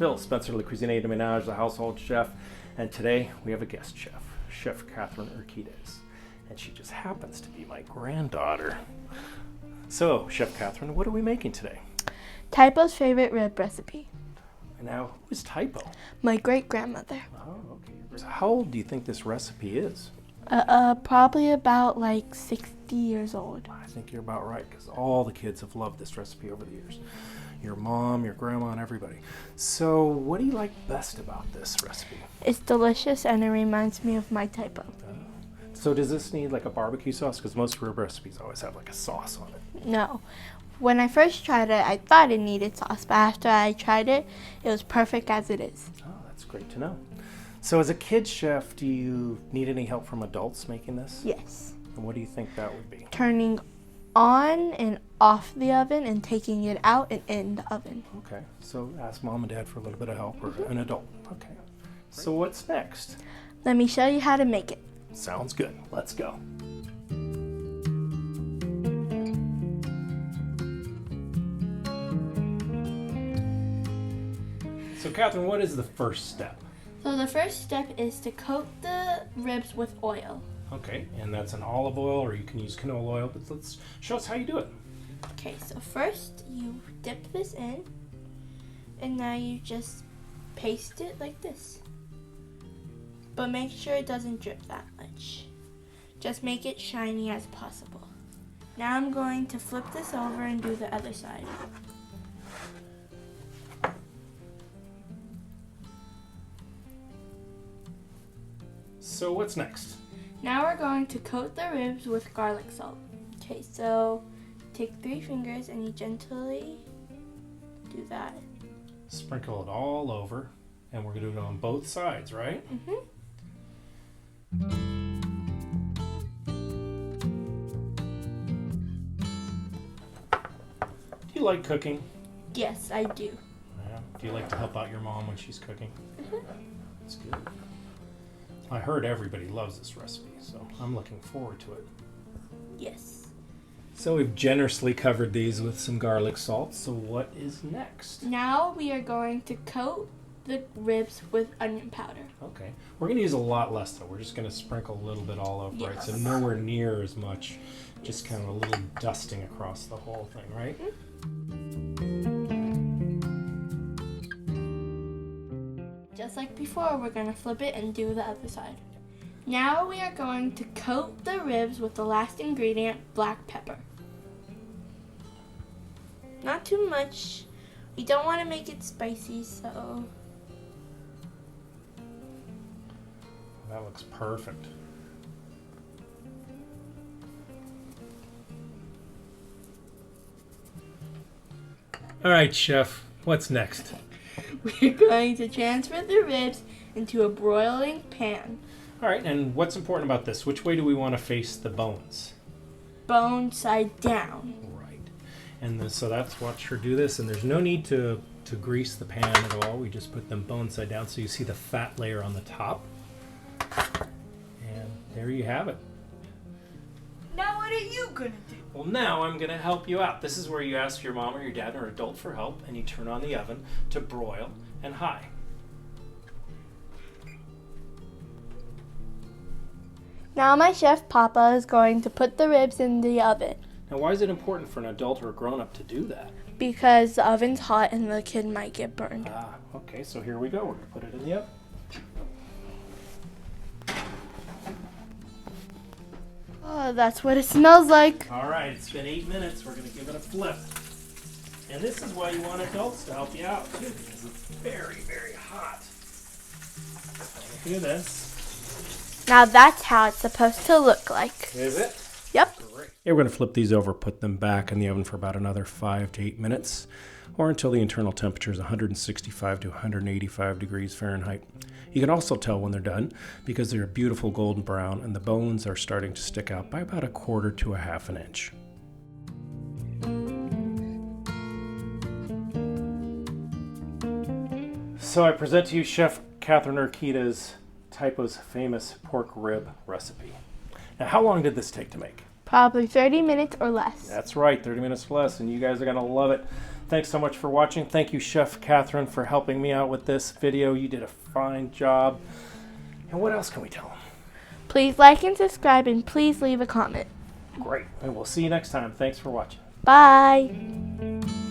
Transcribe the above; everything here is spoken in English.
Phil, Spencer Le Cuisinier de Ménage, the household chef, and today we have a guest chef, Chef Katherine Urquidez, and she just happens to be my granddaughter. So, Chef Katherine, what are we making today? Typo's favorite rib recipe. Now, who is Typo? My great-grandmother. Oh, okay. So how old do you think this recipe is? Probably about like 60 years old. I think you're about right, because all the kids have loved this recipe over the years. Your mom, your grandma, and everybody. So what do you like best about this recipe? It's delicious and it reminds me of my Typo. So does this need like a barbecue sauce? Because most rib recipes always have like a sauce on it. No. When I first tried it, I thought it needed sauce, but after I tried it, it was perfect as it is. Oh, that's great to know. So as a kid chef, do you need any help from adults making this? Yes. And what do you think that would be? Turning on and off the oven and taking it out and in the oven. Okay, so ask mom and dad for a little bit of help, or an adult. Okay. So what's next? Let me show you how to make it. Sounds good. Let's go. So Katherine, what is the first step? So the first step is to coat the ribs with oil. Okay, and that's an olive oil, or you can use canola oil, but let's show us how you do it. Okay, so first you dip this in, and now you just paste it like this. But make sure it doesn't drip that much. Just make it shiny as possible. Now I'm going to flip this over and do the other side. So what's next? Now we're going to coat the ribs with garlic salt. Okay, so take 3 fingers and you gently do that. Sprinkle it all over, and we're going to do it on both sides, right? Mm-hmm. Do you like cooking? Yes, I do. Yeah. Do you like to help out your mom when she's cooking? Mm-hmm. That's good. I heard everybody loves this recipe, so I'm looking forward to it. Yes. So we've generously covered these with some garlic salt, so what is next? Now we are going to coat the ribs with onion powder. Okay. We're going to use a lot less, though. We're just going to sprinkle a little bit all over, right? Yes. So nowhere near as much, just kind of a little dusting across the whole thing, right? Just like before, we're going to flip it and do the other side. Now we are going to coat the ribs with the last ingredient, black pepper. Not too much. We don't want to make it spicy, so... That looks perfect. All right, Chef, what's next? We're going to transfer the ribs into a broiling pan. All right, and what's important about this? Which way do we want to face the bones? Bone side down. Right. And so that's what her do this, and there's no need to grease the pan at all. We just put them bone side down so you see the fat layer on the top. And there you have it. Now what are you going to do? Well, now I'm going to help you out. This is where you ask your mom or your dad or adult for help, and you turn on the oven to broil and high. Now my chef Papa is going to put the ribs in the oven. Now, why is it important for an adult or a grown-up to do that? Because the oven's hot and the kid might get burned. Ah, okay, so here we go. We're going to put it in the oven. Oh, that's what it smells like. All right, it's been 8 minutes. We're going to give it a flip. And this is why you want adults to help you out, too, because it's very, very hot. Look at this. Now that's how it's supposed to look like. Is it? Yep. Great. Yeah, we're going to flip these over, put them back in the oven for about another 5 to 8 minutes, or until the internal temperature is 165 to 185 degrees Fahrenheit. You can also tell when they're done because they're a beautiful golden brown and the bones are starting to stick out by about 1/4 to 1/2 inch. So I present to you Chef Katherine Urquidez, Typo's famous pork rib recipe. Now, how long did this take to make? Probably 30 minutes or less. That's right, 30 minutes or less, and you guys are going to love it. Thanks so much for watching. Thank you, Chef Katherine, for helping me out with this video. You did a fine job. And what else can we tell them? Please like and subscribe, and please leave a comment. Great. And we'll see you next time. Thanks for watching. Bye.